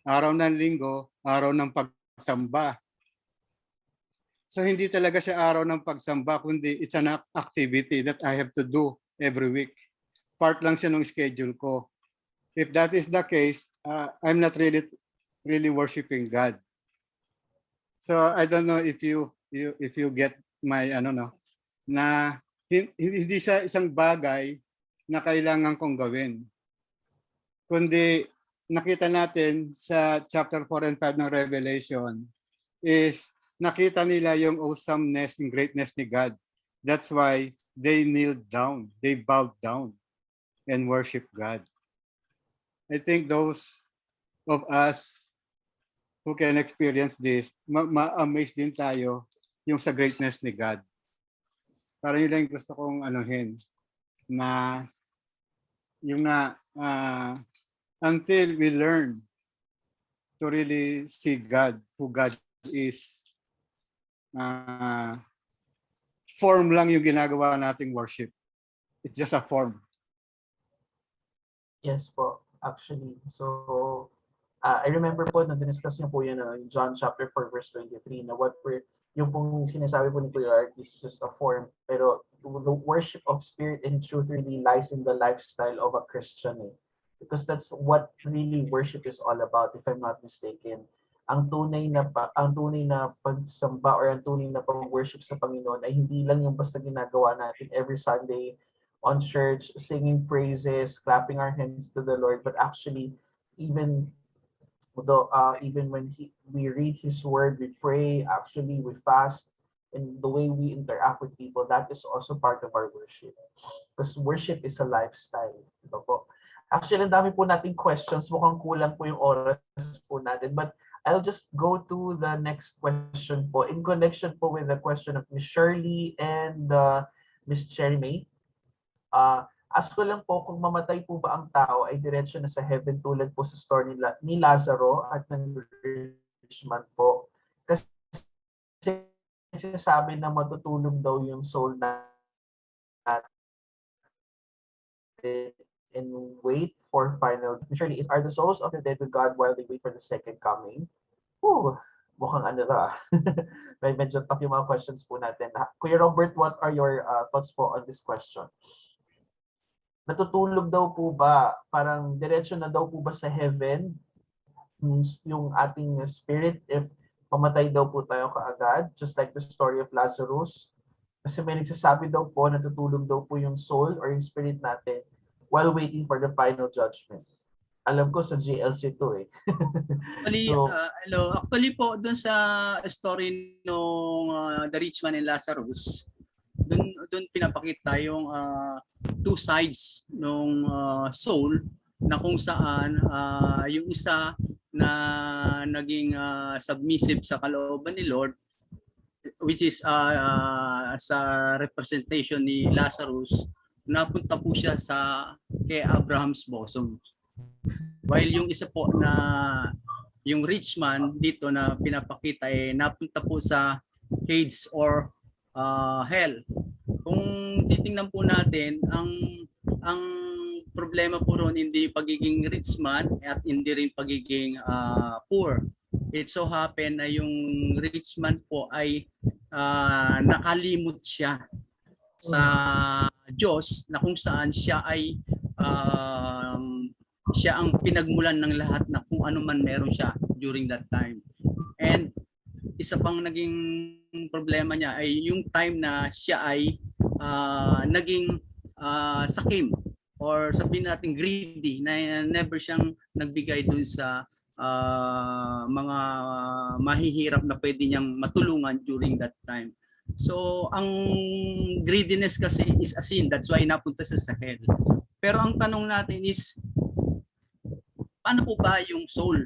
Araw ng linggo, araw ng pagsamba. So hindi talaga siya araw ng pagsamba, kundi it's an activity that I have to do every week. Part lang siya ng schedule ko. If that is the case, I'm not really worshiping God. So I don't know if you get my na hindi siya isang bagay na kailangan kong gawin. Kundi nakita natin sa chapter 4 and 5 ng Revelation is nakita nila yung awesomeness and greatness ni God. That's why they kneeled down, they bowed down and worship God. I think those of us who can experience this, ma-amaze din tayo yung sa greatness ni God. Parang yun lang yung gusto kong anuhin na yung na until we learn to really see God, who God is, form lang yung ginagawa nating worship. It's just a form. Yes po, actually. So, I remember po nung diniscuss niyo po yun in John chapter 4 verse 23 na yung pong sinasabi po ni Kuya Art is just a form. Pero the worship of spirit and truth really lies in the lifestyle of a Christian. Because that's what really worship is all about, if I'm not mistaken. Ang tunay na pagsamba or ang tunay na pag-worship sa Panginoon ay hindi lang yung basta ginagawa natin every Sunday on church, singing praises, clapping our hands to the Lord, but actually even even when we read His Word, we pray, actually we fast, and the way we interact with people, that is also part of our worship. Because worship is a lifestyle. Diba po? Actually, ang dami po nating questions. Mukhang kulang po yung oras po natin. But I'll just go to the next question po. In connection po with the question of Miss Shirley and Miss Cherry May. Ask ko lang po kung mamatay po ba ang tao ay diretso na sa heaven tulad po sa story ni Lazaro at ng rich man po. Kasi sinasabi na matutulog daw yung soul natin and wait for final. Surely, are the souls of the dead with God while they wait for the second coming? Oh, mukhang ano ra. Medyo tough yung mga questions po natin. Kuya Robert, what are your thoughts po on this question? Natutulog daw po ba? Parang diretso na daw po ba sa heaven yung ating spirit if pamatay daw po tayo kaagad? Just like the story of Lazarus. Kasi may nagsasabi daw po, natutulog daw po yung soul or yung spirit natin while waiting for the final judgment. Alam ko sa GLC to eh. Actually, So, actually po doon sa story nung The Rich Man and Lazarus, doon pinapakita yung two sides nung soul na kung saan yung isa na naging submissive sa kalooban ni Lord, which is sa representation ni Lazarus, napunta po siya kay Abraham's bosom. While yung isa po na yung rich man dito na pinapakita napunta po sa Hades or hell. Kung titingnan po natin, ang problema po ron hindi pagiging rich man at hindi rin pagiging poor. It so happen na yung rich man po ay nakalimot siya sa Diyos na kung saan siya ay siya ang pinagmulan ng lahat na kung ano man meron siya during that time. And isa pang naging problema niya ay yung time na siya ay naging sakim or sabihin natin greedy na never siyang nagbigay dun sa mga mahihirap na pwede niyang matulungan during that time. So ang greediness kasi is a sin, that's why napunta siya sa hell. Pero ang tanong natin is, paano po ba yung soul?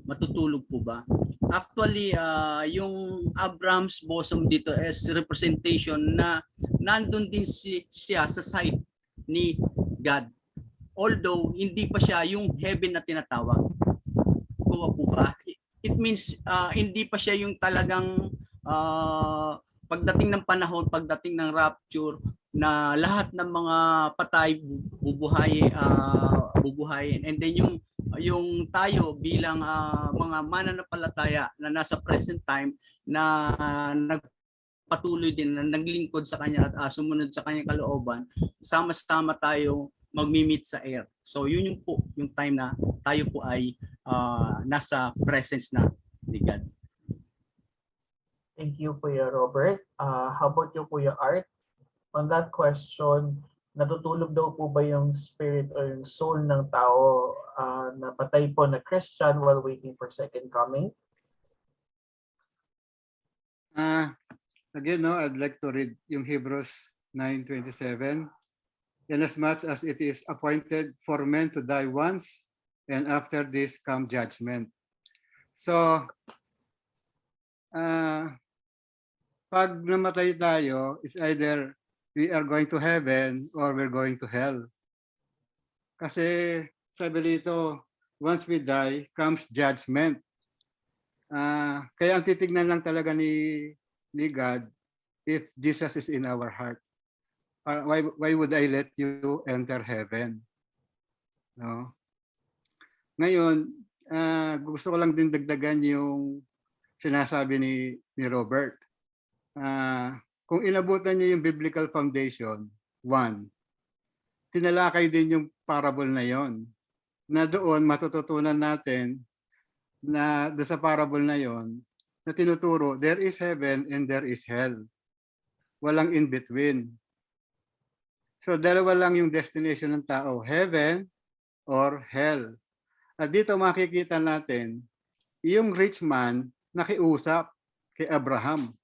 Matutulog po ba? Actually, yung Abraham's bosom dito is representation na nandun din siya sa side ni God. Although, hindi pa siya yung heaven na tinatawag. Kuha po ba? It means, hindi pa siya yung talagang pagdating ng panahon, pagdating ng rapture, na lahat ng mga patay bubuhayin. And then yung tayo bilang mga mananampalataya na nasa present time na nagpatuloy din na naglingkod sa kanya at sumunod sa kanyang kalooban, sama-sama tayo magmi-meet sa air. So yun yung time na tayo po ay nasa presence na ni God. thank you, Kuya Robert. How about you, Kuya Art? On that question, natutulog daw po ba yung spirit or yung soul ng tao na patay po na Christian while waiting for second coming? Again, I'd like to read yung Hebrews 9:27. Inasmuch as it is appointed for men to die once, and after this come judgment. So, pag namatay tayo, it's either we are going to heaven or we're going to hell. Kasi sabi dito, once we die, comes judgment. Kaya ang titignan lang talaga ni God, if Jesus is in our heart. Why would I let you enter heaven? No? Ngayon, gusto ko lang din dagdagan yung sinasabi ni Robert. Kung inabutan niyo yung biblical foundation, 1, tinalakay din yung parable na yon, na doon matututunan natin na doon sa parable na yon na tinuturo, there is heaven and there is hell. Walang in between. So dalawa lang yung destination ng tao, heaven or hell. At dito makikita natin, yung rich man nakiusap kay Abraham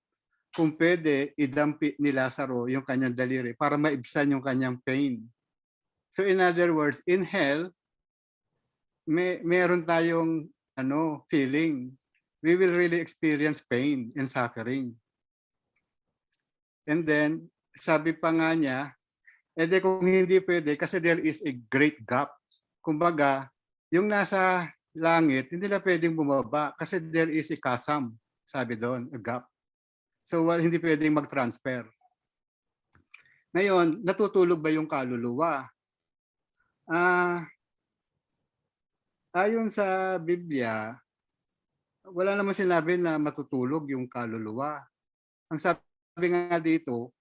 kung pwede idampi ni Lazaro yung kanyang daliri para maibsan yung kanyang pain. So in other words, in hell, meron tayong feeling. We will really experience pain and suffering. And then, sabi pa nga niya, kung hindi pwede, kasi there is a great gap. Kumbaga, yung nasa langit, hindi na pwedeng bumaba kasi there is a chasm, sabi doon, a gap. So, hindi pwedeng mag-transfer. Ngayon, natutulog ba yung kaluluwa? Ayon sa Biblia, wala naman sinabi na matutulog yung kaluluwa. Ang sabi nga dito,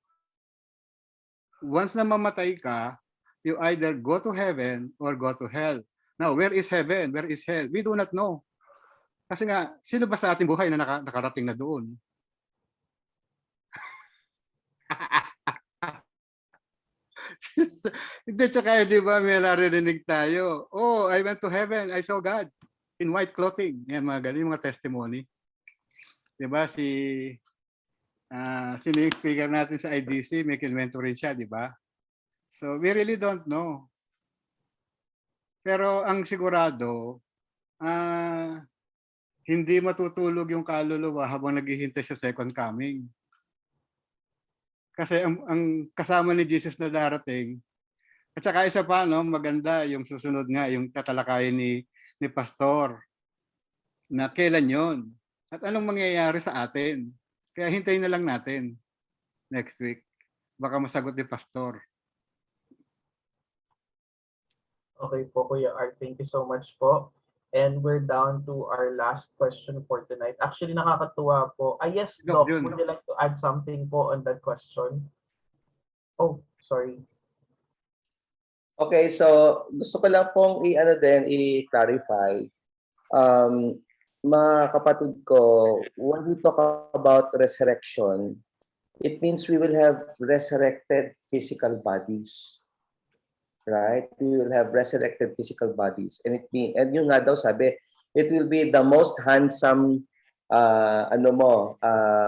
once na mamatay ka, you either go to heaven or go to hell. Now, where is heaven? Where is hell? We do not know. Kasi nga, sino ba sa ating buhay na nakarating na doon? Hindi, tsaka di ba may narinig tayo, oh, I went to heaven, I saw God in white clothing. Yan, mga galing, mga testimony. Di ba sino yung speaker natin sa IDC, may kinwento rin siya, di ba? So we really don't know. Pero ang sigurado, hindi matutulog yung kaluluwa habang naghihintay sa second coming. Kasi ang kasama ni Jesus na darating, at saka isa pa, maganda yung susunod nga, yung tatalakayin ni Pastor, na kailan yon at anong mangyayari sa atin. Kaya hintayin na lang natin next week. Baka masagot ni Pastor. Okay po, Kuya Art. Thank you so much po. And we're down to our last question for tonight. Actually, nakakatuwa po. Yes, Doc, would you like to add something po on that question? Oh, sorry. Okay, so gusto ko lang pong i-clarify. Mga kapatid ko, when we talk about resurrection, it means we will have resurrected physical bodies. Right? We will have resurrected physical bodies. And yung nga daw sabi, it will be the most handsome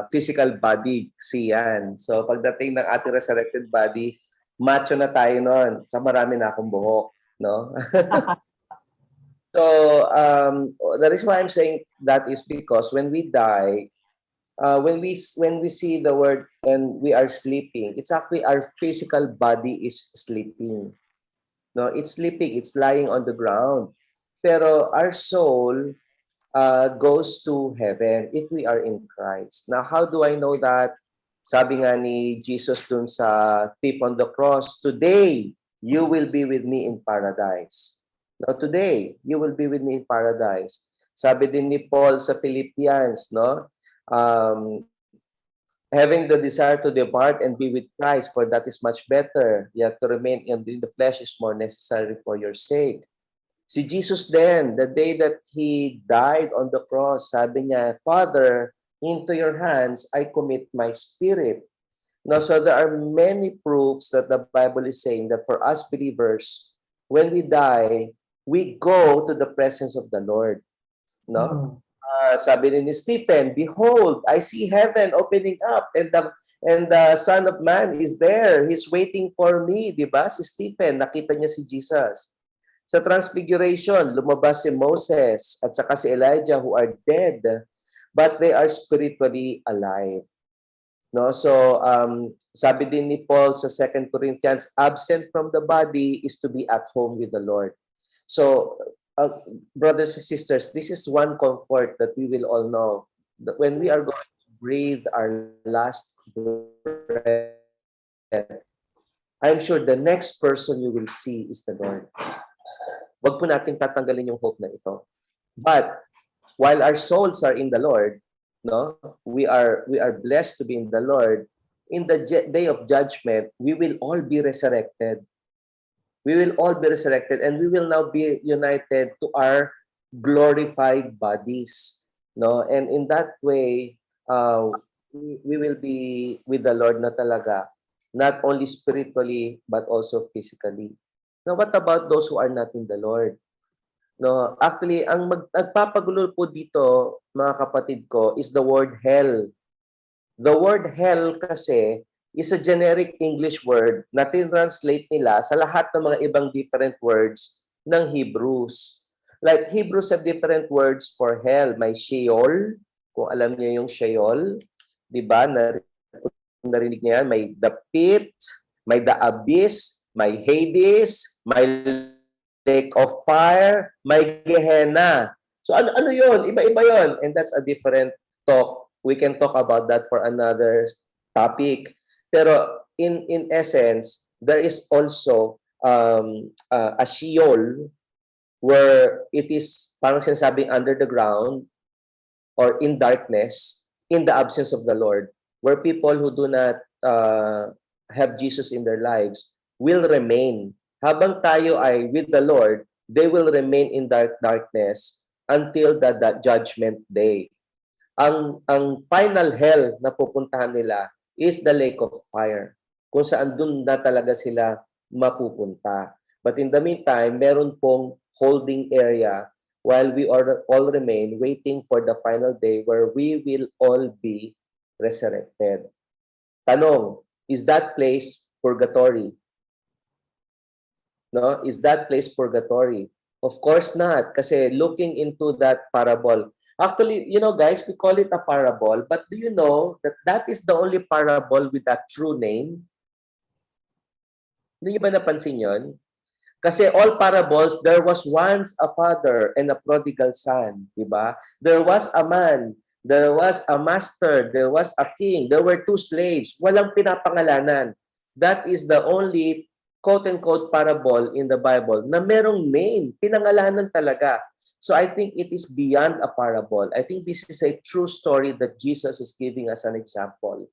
physical body siyan. So pagdating ng ating resurrected body, macho na tayo noon. Sa marami na akong buhok, no? So the reason why I'm saying that is because when we die, when we see the word and we are sleeping, it's actually our physical body is sleeping. No, it's sleeping, it's lying on the ground. Pero our soul goes to heaven if we are in Christ. Now, how do I know that? Sabi nga ni Jesus dun sa thief on the cross, today, you will be with me in paradise. Now, today, you will be with me in paradise. Sabi din ni Paul sa Philippians, no? Having the desire to depart and be with Christ, for that is much better. Yet to remain in the flesh is more necessary for your sake. Si Jesus then, the day that He died on the cross, sabi niya, Father, into your hands I commit my spirit. Now, so there are many proofs that the Bible is saying that for us believers, when we die, we go to the presence of the Lord. No? Sabi ni Stephen, behold, I see heaven opening up and the Son of Man is there. He's waiting for me. Diba? Si Stephen, nakita niya si Jesus. Sa Transfiguration, lumabas si Moses at saka si Elijah who are dead, but they are spiritually alive. No? So, sabi din ni Paul sa 2 Corinthians, absent from the body is to be at home with the Lord. So, brothers and sisters, this is one comfort that we will all know. That when we are going to breathe our last breath, I'm sure the next person you will see is the Lord. Wag po natin tatanggalin yung hope na ito. But while our souls are in the Lord, no, we are blessed to be in the Lord. In the day of judgment, we will all be resurrected. We will all be resurrected, and we will now be united to our glorified bodies. No, and in that way, we will be with the Lord na talaga, not only spiritually but also physically. Now, what about those who are not in the Lord? No, actually, ang nagpapagulo po dito, mga kapatid ko, is the word hell. The word hell kasi is a generic English word na tinranslate nila sa lahat ng mga ibang different words ng Hebrews. Like Hebrews have different words for hell. May Sheol, kung alam niyo yung Sheol, di ba? Narinig niyo yan, may the pit, may the abyss, may Hades, may lake of fire, may Gehenna. So ano yun? Iba-iba yun. And that's a different talk. We can talk about that for another topic. Pero in essence, there is also a Sheol where it is parang sinasabing under the ground or in darkness, in the absence of the Lord, where people who do not have Jesus in their lives will remain. Habang tayo ay with the Lord, they will remain in darkness until the judgment day. Ang final hell na pupuntahan nila is the lake of fire, kung saan dun na talaga sila mapupunta. But in the meantime, meron pong holding area while we all remain waiting for the final day where we will all be resurrected. Tanong, is that place purgatory? No? Is that place purgatory? Of course not, kasi looking into that parable, actually, you know, guys, we call it a parable, but do you know that that is the only parable with a true name? Hindi niyo ba napansin yun? Kasi all parables, there was once a father and a prodigal son, di ba? There was a man, there was a master, there was a king, there were two slaves, walang pinapangalanan. That is the only quote-unquote parable in the Bible na merong name, pinangalanan talaga. So I think it is beyond a parable. I think this is a true story that Jesus is giving us an example.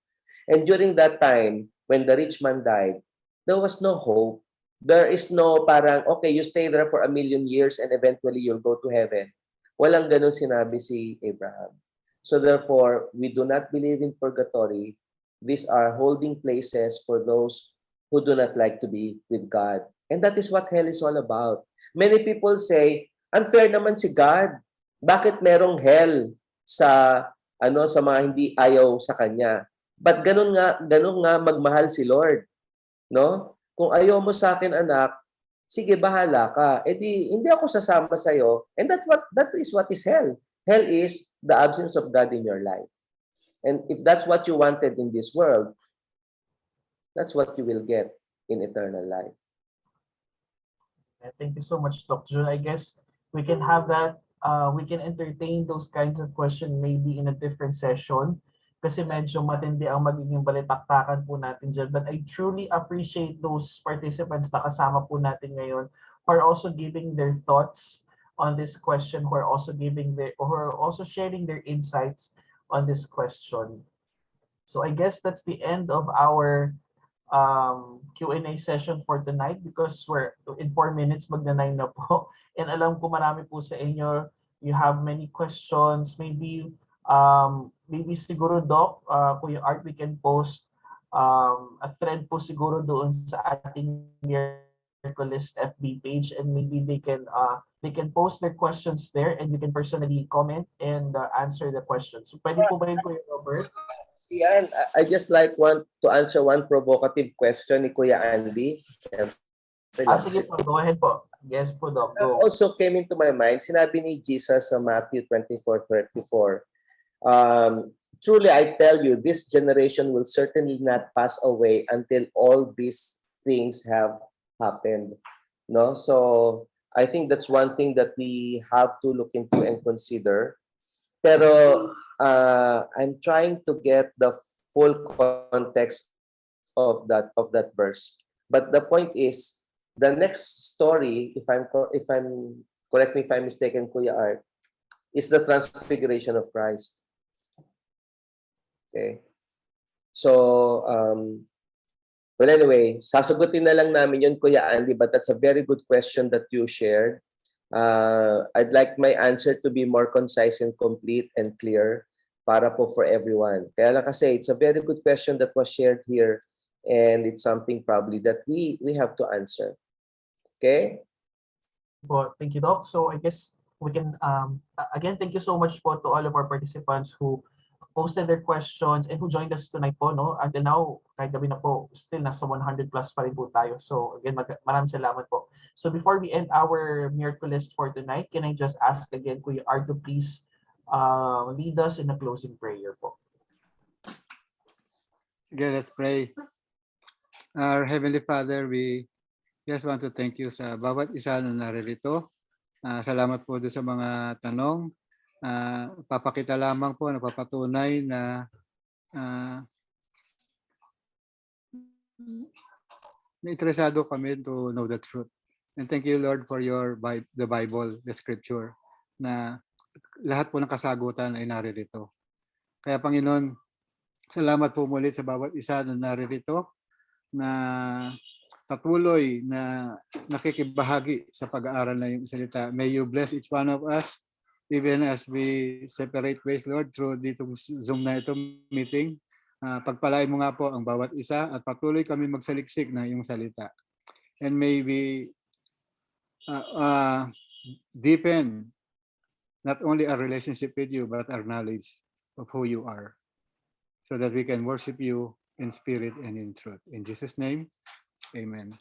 And during that time, when the rich man died, there was no hope. There is no parang, okay, you stay there for 1,000,000 years and eventually you'll go to heaven. Walang ganun sinabi si Abraham. So therefore, we do not believe in purgatory. These are holding places for those who do not like to be with God. And that is what hell is all about. Many people say, unfair naman si God. Bakit merong hell sa sa mga hindi ayaw sa kanya? But ganun nga magmahal si Lord, no? Kung ayaw mo sa akin, anak, sige, bahala ka. Eh di, hindi ako sasama sa iyo. And that is what is hell. Hell is the absence of God in your life. And if that's what you wanted in this world, that's what you will get in eternal life. Thank you so much, Dr. Jun. I guess we can have that, we can entertain those kinds of questions maybe in a different session kasi medyo matindi ang magiging balitaktakan po natin dyan. But I truly appreciate those participants na kasama po natin ngayon who are also giving their thoughts on this question, who are also sharing their insights on this question. So I guess that's the end of our Q&A session for tonight because we're in 4 minutes magna-9 na po. And alam ko marami po sa inyo, you have many questions. Maybe siguro, Doc, Kuya Art, we can post a thread po siguro doon sa ating Miraculous FB page and maybe they can post their questions there and you can personally comment and answer the questions. So, pwede po ba yun, Kuya Robert? Sian, I just want to answer one provocative question ni Kuya Andy. Sige po, go ahead po. Yes po, Doc. Go. Also came into my mind, sinabi ni Jesus sa Matthew 24:34, truly I tell you, this generation will certainly not pass away until all these things have happened. No, so I think that's one thing that we have to look into and consider. Pero I'm trying to get the full context of that verse. But the point is, the next story, if I'm correct me if I'm mistaken, Kuya Art, is the transfiguration of Christ. Okay. So well, anyway, sasagutin na lang namin yun, Kuya Andy, but that's a very good question that you shared. I'd like my answer to be more concise and complete and clear para po for everyone. Kaya lang kasi, it's a very good question that was shared here, and it's something probably that we have to answer. Okay? Po, thank you, Doc. So I guess we can, again, thank you so much po to all of our participants who posted their questions and who joined us tonight po, no? Until now, kahit gabi na po, still nasa 100 plus pa rin po tayo. So again, maraming salamat po. So before we end our miracle list for tonight, can I just ask again, Kuya Ardo, please lead us in a closing prayer po. Okay, let's pray. Our Heavenly Father, we just want to thank you sa bawat isa na naririto. Salamat po doon sa mga tanong. Papakita lamang po, napapatunay na interesado kami to know the truth. And thank you, Lord, for the Bible, the Scripture, na lahat po ng kasagutan ay naririto. Kaya Panginoon, salamat po muli sa bawat isa na naririto na patuloy na nakikibahagi sa pag-aaral na yung salita. May you bless each one of us even as we separate ways, Lord, through ditong Zoom na itong meeting. Pagpalain mo nga po ang bawat isa at patuloy kami magsaliksik na yung salita. And may we deepen not only our relationship with you, but our knowledge of who you are, so that we can worship you in spirit and in truth. In Jesus' name, amen.